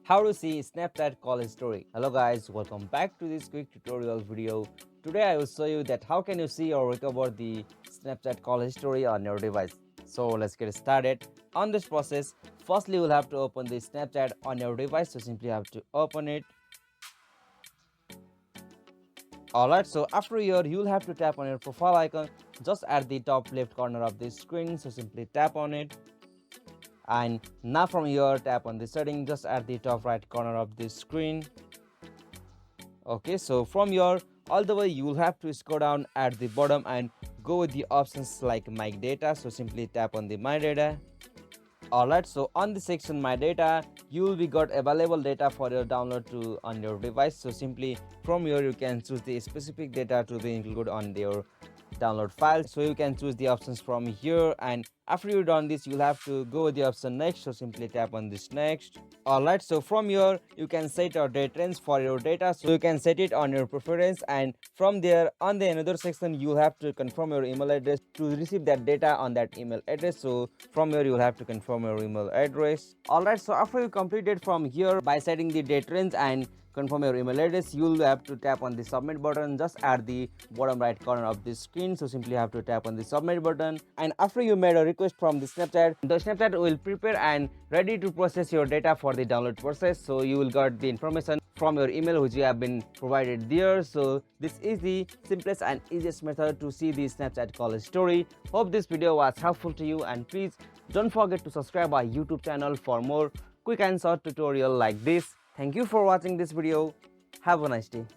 How to see Snapchat call history. Hello guys, welcome back to this quick tutorial video. Today I will show you that how can you see or recover the Snapchat call history on your device. So let's get started. On this process, firstly you will have to open the Snapchat on your device. So simply have to open it. Alright, so after here you will have to tap on your profile icon just at the top left corner of the screen. So simply tap on it. And now from here tap on the setting just at the top right corner of the screen. Okay, so from here all the way you will have to scroll down at the bottom and go with the options like my data. So simply tap on the my data. Alright, so on the section my data you will be got available data for your download to on your device. So simply from here you can choose the specific data to be included on your download file. So you can choose the options from here, and after you done this you'll have to go with the option next. So simply tap on this next. Alright, so from here you can set your date range for your data. So you can set it on your preference, and from there on the another section you have to confirm your email address to receive that data on that email address. So from here you'll have to confirm your email address. Alright, so after you complete it from here by setting the date range and confirm your email address, you will have to tap on the submit button just at the bottom right corner of the screen. So simply have to tap on the submit button, and after you made a request from the Snapchat will prepare and ready to process your data for the download process. So you will get the information from your email which you have been provided there. So this is the simplest and easiest method to see the Snapchat call story. Hope this video was helpful to you, and please don't forget to subscribe our YouTube channel for more quick and short tutorial like this. Thank you for watching this video. Have a nice day.